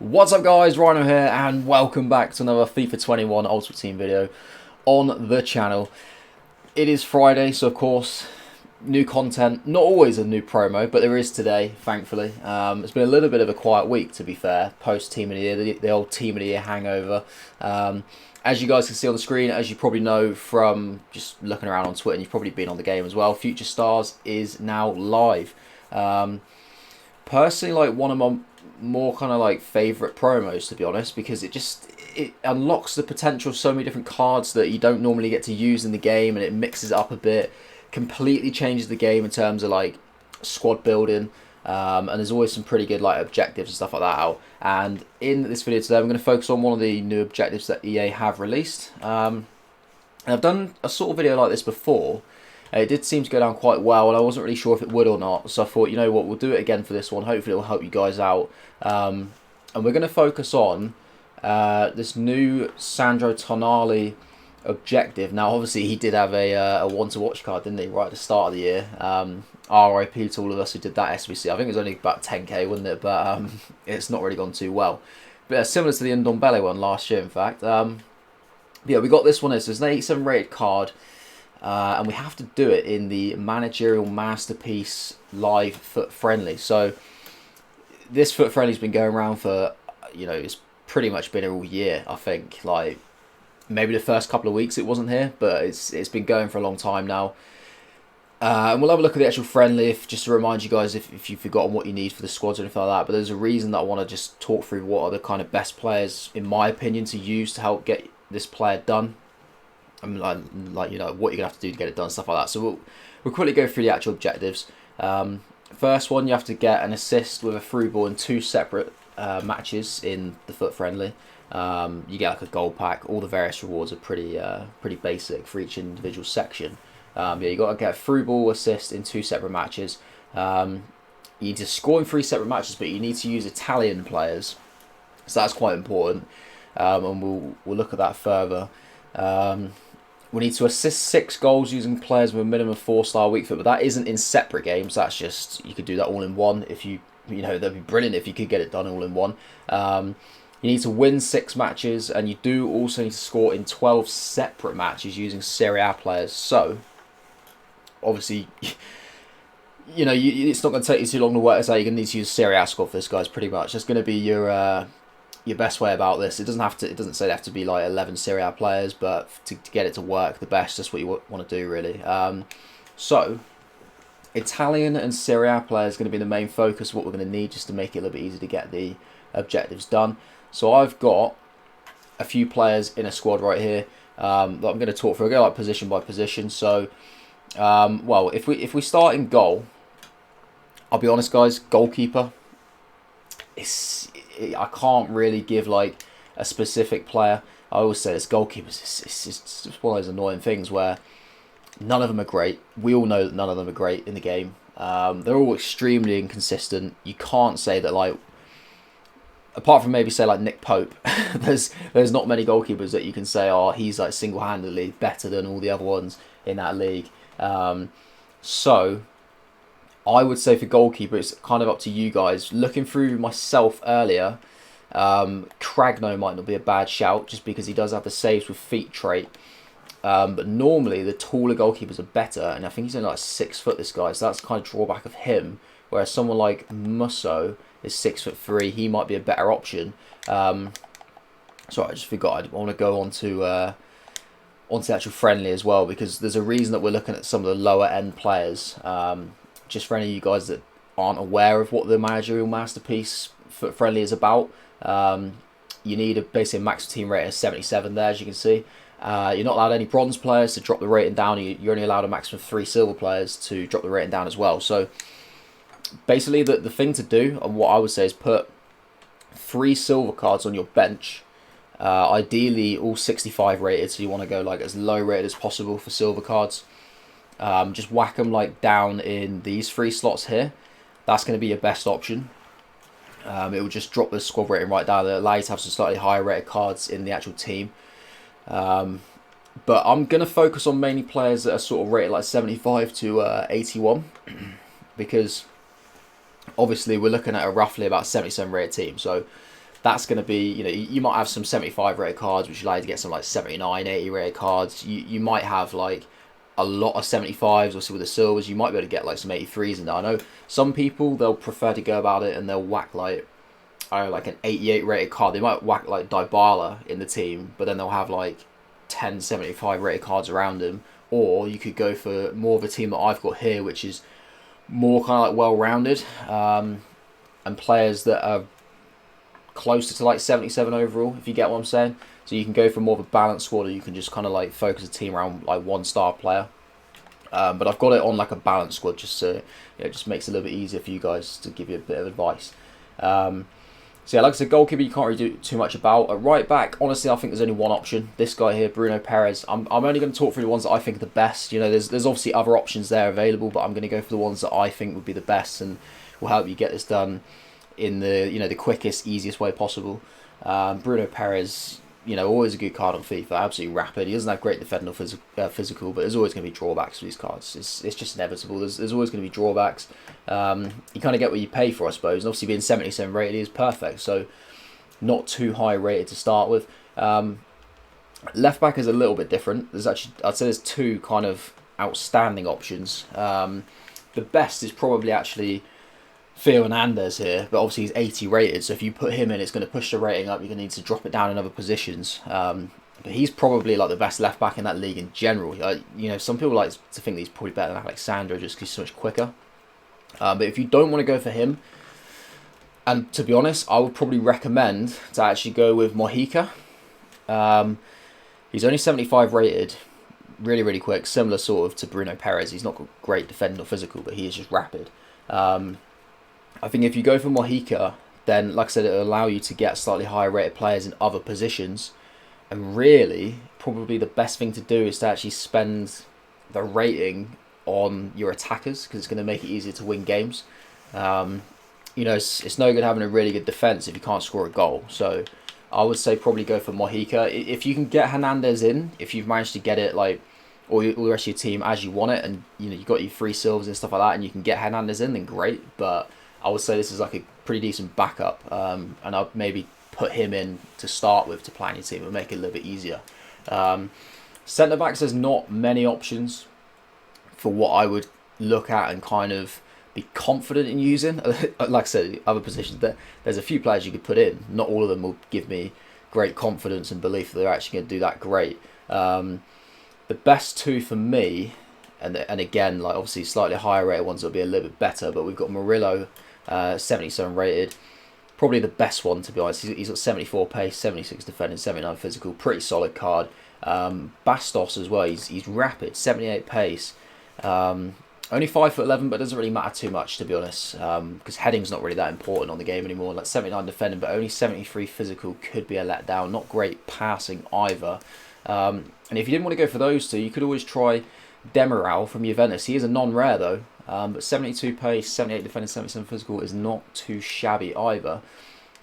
What's up guys, Rhino here and welcome back to another FIFA 21 Ultimate Team video on the channel. It is Friday, so of course, new content, not always a new promo, but there is today, thankfully. It's been a little bit of a quiet week, to be fair, post Team of the Year, the old Team of the Year hangover. As you guys can see on the screen, as you probably know from just looking around on Twitter, and you've probably been on the game as well, Future Stars is now live. Personally, like one of my more kind of like favourite promos, to be honest, because it unlocks the potential of so many different cards that you don't normally get to use in the game, and it mixes it up a bit, completely changes the game in terms of like squad building, and there's always some pretty good like objectives and stuff like that out. And in this video today, I'm going to focus on one of the new objectives that EA have released. And I've done a sort of video like this before. It did seem to go down quite well, and I wasn't really sure if it would or not. So I thought, you know what, we'll do it again for this one. Hopefully, it will help you guys out. And we're going to focus on this new Sandro Tonali objective. Now, obviously, he did have a one-to-watch card, didn't he, right at the start of the year? RIP to all of us who did that SBC. I think it was only about 10k, wasn't it? But it's not really gone too well. But similar to the Ndombele one last year, in fact. Yeah, we got this one. It's an 87 rated card. And we have to do it in the Managerial Masterpiece Live Foot Friendly. So this Foot Friendly's been going around for, you know, it's pretty much been here all year, I think. Like, maybe the first couple of weeks it wasn't here, but it's been going for a long time now. And we'll have a look at the actual friendly, just to remind you guys if you've forgotten what you need for the squads or anything like that. But there's a reason that I want to just talk through what are the kind of best players, in my opinion, to use to help get this player done. I mean, like you know, what you're going to have to do to get it done, stuff like that. So we'll quickly go through the actual objectives. First one, you have to get an assist with a through ball in 2 separate matches in the Foot Friendly. You get like a gold pack. All the various rewards are pretty basic for each individual section. Yeah, you got to get a through ball assist in 2 separate matches. You need to score in 3 separate matches, but you need to use Italian players, so that's quite important. And we'll look at that further. We need to assist 6 goals using players with a minimum of 4-star weak foot, but that isn't in separate games. That's just, you could do that all in one. If you know, that'd be brilliant if you could get it done all in one. You need to win 6 matches, and you do also need to score in 12 separate matches using Serie A players. So, obviously, you know, it's not going to take you too long to work this out. You're going to need to use Serie A squad for this, guys. Pretty much, that's going to be your best way about this. It doesn't say they have to be like 11 Serie A players, but to get it to work the best, that's what you want to do, really. So Italian and Serie A players are going to be the main focus of what we're going to need, just to make it a little bit easier to get the objectives done. So I've got a few players in a squad right here that I'm going to talk through. I'll go like position by position. So well, if we start in goal, I'll be honest, guys, goalkeeper, I can't really give like a specific player. I always say this, goalkeepers, it's just one of those annoying things where none of them are great. We all know that none of them are great in the game. They're all extremely inconsistent. You can't say that, like, apart from maybe say like Nick Pope, there's not many goalkeepers that you can say, oh, he's like single-handedly better than all the other ones in that league. So I would say for goalkeeper, it's kind of up to you guys. Looking through myself earlier, Cragno might not be a bad shout, just because he does have the saves with feet trait. But normally the taller goalkeepers are better, and I think he's only like 6 foot, this guy, so that's the kind of drawback of him. Whereas someone like Musso is 6'3", he might be a better option. Sorry, I just forgot. I want to go onto the actual friendly as well, because there's a reason that we're looking at some of the lower end players. Just for any of you guys that aren't aware of what the Managerial Masterpiece Foot Friendly is about, you need basically a maximum team rating of 77 there, as you can see. You're not allowed any bronze players to drop the rating down. You're only allowed a maximum of 3 silver players to drop the rating down as well. So basically the thing to do, and what I would say, is put 3 silver cards on your bench. Ideally all 65 rated, so you want to go like as low rated as possible for silver cards. Just whack them like down in these 3 slots here. That's going to be your best option. It will just drop the squad rating right down. It'll allow you to have some slightly higher rated cards in the actual team. But I'm going to focus on mainly players that are sort of rated like 75 to 81. Because obviously we're looking at a roughly about 77 rated team. So that's going to be, you might have some 75 rated cards, which allow you to get some like 79, 80 rated cards. You might have like a lot of 75s, obviously with the silvers. You might be able to get like some 83s in there. I know some people, they'll prefer to go about it and they'll whack like, I don't know, like an 88 rated card. They might whack like Dybala in the team, but then they'll have like 10 75 rated cards around him. Or you could go for more of a team that I've got here, which is more kind of like well-rounded, and players that are closer to like 77 overall, if you get what I'm saying. So you can go for more of a balanced squad, or you can just kind of like focus a team around like one star player. But I've got it on like a balanced squad, just so it just makes it a little bit easier for you guys to give you a bit of advice. So yeah, like I said, goalkeeper you can't really do too much about. At right back, honestly, I think there's only one option. This guy here, Bruno Perez. I'm only going to talk through the ones that I think are the best. There's obviously other options there available, but I'm going to go for the ones that I think would be the best and will help you get this done in the quickest, easiest way possible. Bruno Perez, always a good card on FIFA. Absolutely rapid. He doesn't have great defending or physical, but there's always going to be drawbacks for these cards. It's just inevitable. There's always going to be drawbacks. You kind of get what you pay for, I suppose. And obviously being 77 rated is perfect, so not too high rated to start with. Left back is a little bit different. I'd say there's two kind of outstanding options. The best is probably actually Theo Hernandez here, but obviously he's 80 rated, so if you put him in, it's going to push the rating up. You're going to need to drop it down in other positions. But he's probably like the best left back in that league in general. Some people like to think that he's probably better than Alexandra just because he's so much quicker. But if you don't want to go for him, and to be honest, I would probably recommend to actually go with Mojica. He's only 75 rated, really, really quick, similar sort of to Bruno Perez. He's not great defending or physical, but he is just rapid. I think if you go for Mojica, then, like I said, it'll allow you to get slightly higher rated players in other positions. And really, probably the best thing to do is to actually spend the rating on your attackers, because it's going to make it easier to win games. It's no good having a really good defence if you can't score a goal. So I would say probably go for Mojica. If you can get Hernandez in, if you've managed to get it like all the rest of your team as you want it, and you've got your free silvers and stuff like that, and you can get Hernandez in, then great. But I would say this is like a pretty decent backup, and I'd maybe put him in to start with to plan your team and make it a little bit easier. Centre backs, there's not many options for what I would look at and kind of be confident in using. Like I said, other positions, there's a few players you could put in. Not all of them will give me great confidence and belief that they're actually going to do that great. The best two for me, and again, like obviously slightly higher rated ones will be a little bit better, but we've got Morillo, 77 rated, probably the best one to be honest. He's got 74 pace, 76 defending, 79 physical, pretty solid card. Bastos as well, he's rapid, 78 pace, only 5'11", but it doesn't really matter too much to be honest, because heading's not really that important on the game anymore. Like 79 defending, but only 73 physical could be a letdown. Not great passing either. And if you didn't want to go for those two, you could always try Demiral from Juventus. He is a non-rare though, but 72 pace, 78 defending, 77 physical is not too shabby either.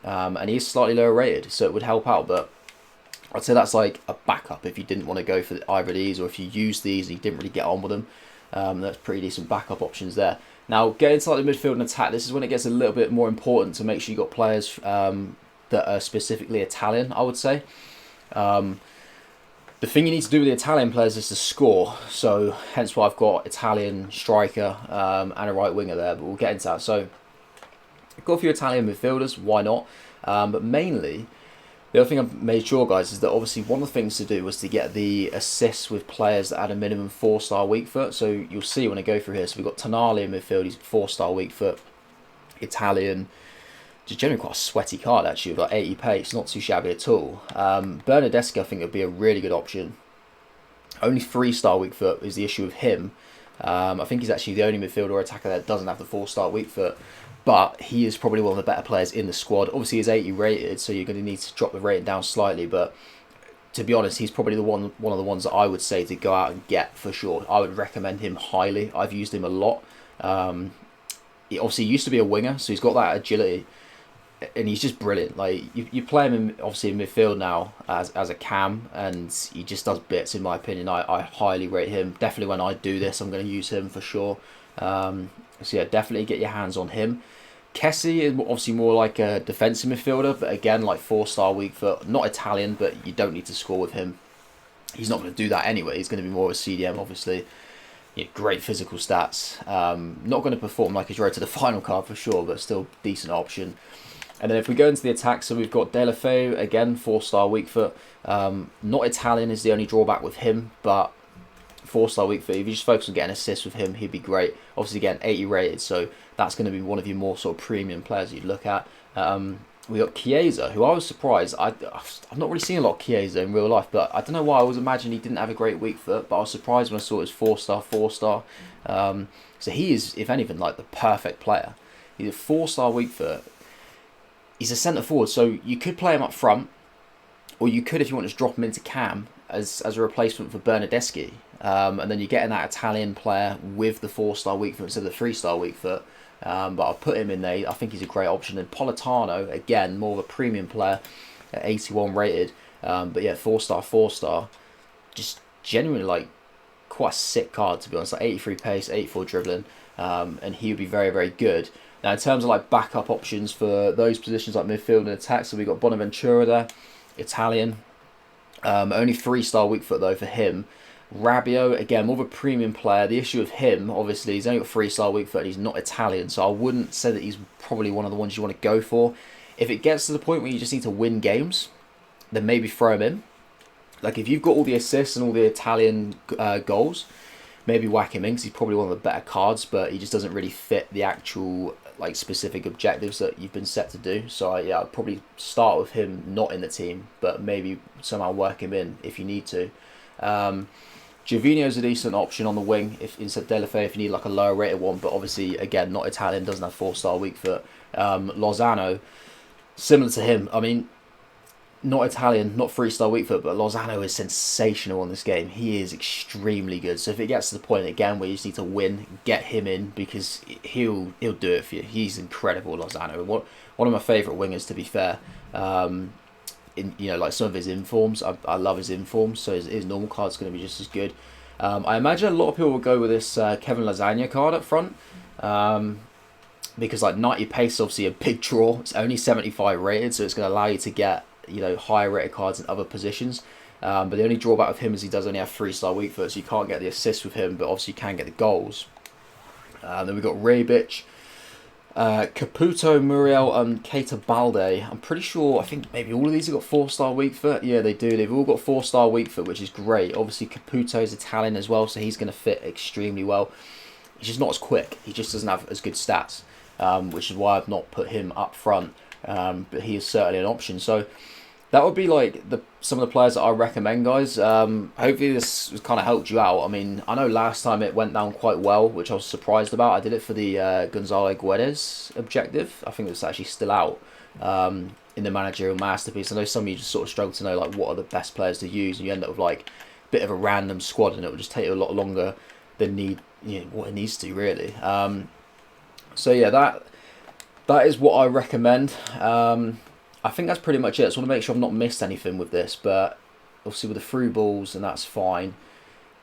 And he is slightly lower rated, so it would help out, but I'd say that's like a backup if you didn't want to go for either of these, or if you used these and you didn't really get on with them. That's pretty decent backup options there. Now, getting to like the midfield and attack, this is when it gets a little bit more important to make sure you got players that are specifically Italian, I would say. The thing you need to do with the Italian players is to score, so hence why I've got Italian striker and a right winger there, but we'll get into that. So I've got a few Italian midfielders, why not? But mainly, the other thing I've made sure, guys, is that obviously one of the things to do was to get the assists with players that had a minimum 4-star weak foot. So you'll see when I go through here, so we've got Tonali in midfield, he's 4-star weak foot, Italian, just generally quite a sweaty card actually, with like 80 pace, not too shabby at all. Bernardeschi I think would be a really good option. Only 3-star weak foot is the issue with him. I think he's actually the only midfielder or attacker that doesn't have the 4-star weak foot, but he is probably one of the better players in the squad. Obviously he's 80 rated, so you're going to need to drop the rating down slightly, but to be honest, he's probably one of the ones that I would say to go out and get for sure. I would recommend him highly. I've used him a lot. He obviously used to be a winger, so he's got that agility, and he's just brilliant. Like you play him in, obviously in midfield now as a cam, and he just does bits in my opinion. I highly rate him. Definitely when I do this, I'm going to use him for sure. So yeah, definitely get your hands on him. Kessie is obviously more like a defensive midfielder, but again, like 4-star weak foot, not Italian, but you don't need to score with him. He's not going to do that anyway. He's going to be more of a CDM, obviously. Yeah, great physical stats. Not going to perform like his road to the final card for sure, but still decent option. And then if we go into the attack, so we've got Delafoe, again, 4-star weak foot. Not Italian is the only drawback with him, but 4-star weak foot. If you just focus on getting assists with him, he'd be great. Obviously, again, 80 rated, so that's going to be one of your more sort of premium players you'd look at. We got Kiezer, who I was surprised. I've not really seen a lot of Kiezer in real life, but I don't know why. I was imagining he didn't have a great weak foot, but I was surprised when I saw his 4-star. So he is, if anything, like the perfect player. He's a 4-star weak foot. He's a centre forward, so you could play him up front, or you could, if you want, just drop him into Cam as a replacement for Bernardeschi. And then you're getting that Italian player with the 4-star weak foot instead of the 3-star weak foot. But I'll put him in there. I think he's a great option. And Politano, again, more of a premium player at 81 rated. But yeah, 4-star. Just genuinely like quite a sick card, to be honest. Like 83 pace, 84 dribbling. And he would be very, very good. Now, in terms of like backup options for those positions like midfield and attack, so we've got Bonaventura there, Italian. Only 3-star weak foot though for him. Rabiot, again, more of a premium player. The issue with him, obviously, he's only got 3-star weak foot and he's not Italian, so I wouldn't say that he's probably one of the ones you want to go for. If it gets to the point where you just need to win games, then maybe throw him in. Like, if you've got all the assists and all the Italian goals, maybe whack him in, because he's probably one of the better cards, but he just doesn't really fit the actual like specific objectives that you've been set to do. So yeah, I'd probably start with him not in the team, but maybe somehow work him in if you need to. Gervinho's a decent option on the wing if instead of Delafoe if you need like a lower rated one, but obviously again not Italian, doesn't have 4-star weak foot. Lozano, similar to him. I mean, not Italian, not 3-star weak foot, but Lozano is sensational on this game. He is extremely good. So if it gets to the point again where you just need to win, get him in because he'll do it for you. He's incredible, Lozano. One of my favourite wingers, to be fair. In like some of his informs, I love his informs. So his normal card's going to be just as good. I imagine a lot of people will go with this Kevin Lasagna card up front. Because like 90 pace is obviously a big draw. It's only 75 rated, so it's going to allow you to get higher rated cards in other positions. But the only drawback with him is he does only have 3-star weak foot, so you can't get the assists with him, but obviously you can get the goals. Then we've got Rebic, Caputo, Muriel, and Keita Balde. I'm pretty sure, I think maybe all of these have got 4-star weak foot. Yeah, they do. They've all got 4-star weak foot, which is great. Obviously Caputo is Italian as well, so he's going to fit extremely well. He's just not as quick. He just doesn't have as good stats, which is why I've not put him up front. But he is certainly an option. So that would be like some of the players that I recommend, guys. Hopefully this has kind of helped you out. I mean, I know last time it went down quite well, which I was surprised about. I did it for the Gonzalo Guedes objective. I think it's actually still out in the managerial masterpiece. I know some of you just sort of struggle to know like what are the best players to use, and you end up with like a bit of a random squad, and it will just take you a lot longer than what it needs to really. So yeah, that is what I recommend. I think that's pretty much it. I just want to make sure I've not missed anything with this, but obviously with the through balls, and that's fine.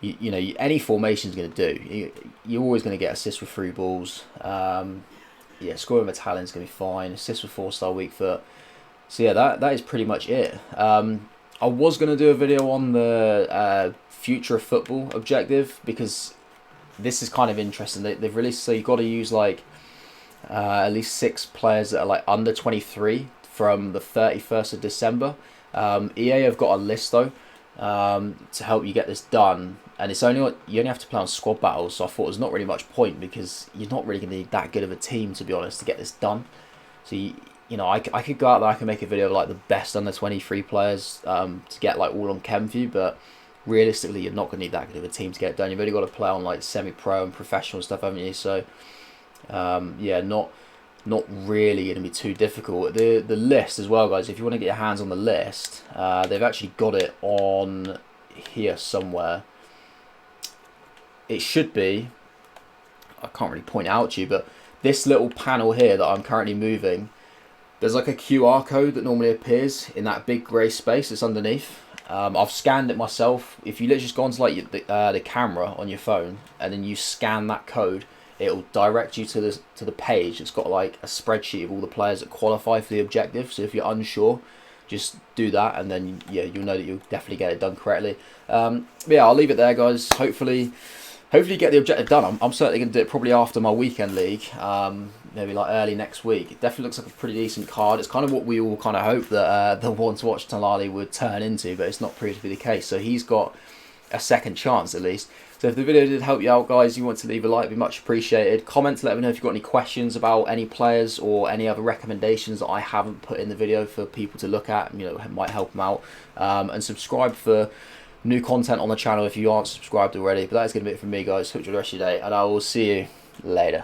Any formation is going to do. You're always going to get assists with through balls. Scoring with Italian is going to be fine. Assists with 4-star weak foot. So yeah, that is pretty much it. I was going to do a video on the future of football objective, because this is kind of interesting. They've released, so you've got to use like at least 6 players that are like under 23 from the 31st of December. EA have got a list though to help you get this done, and you only have to play on squad battles. So I thought there's not really much point, because you're not really going to need that good of a team, to be honest, to get this done. So I could go out there, I can make a video of like the best under 23 players to get like all on ChemView, but realistically you're not going to need that good of a team to get it done. You've only got to play on like semi-pro and professional stuff, haven't you? So not really going to be too difficult. The list as well, guys, if you want to get your hands on the list, they've actually got it on here somewhere. It should be, I can't really point it out to you, but this little panel here that I'm currently moving, there's like a QR code that normally appears in that big grey space that's underneath. I've scanned it myself. If you literally just go onto like the camera on your phone and then you scan that code, it'll direct you to the page. It's got like a spreadsheet of all the players that qualify for the objective. So if you're unsure, just do that, and then yeah, you'll know that you'll definitely get it done correctly. But yeah, I'll leave it there, guys. Hopefully get the objective done. I'm certainly going to do it probably after my weekend league, maybe like early next week. It definitely looks like a pretty decent card. It's kind of what we all kind of hope that the one to watch Tonali would turn into, but it's not proved to be the case. So he's got a second chance at least. So if the video did help you out, guys, you want to leave a like, it'd be much appreciated. Comment to let me know if you've got any questions about any players or any other recommendations that I haven't put in the video for people to look at. You know, it might help them out. And subscribe for new content on the channel if you aren't subscribed already. But that is going to be it from me, guys. Hope you have the rest of your day, and I will see you later.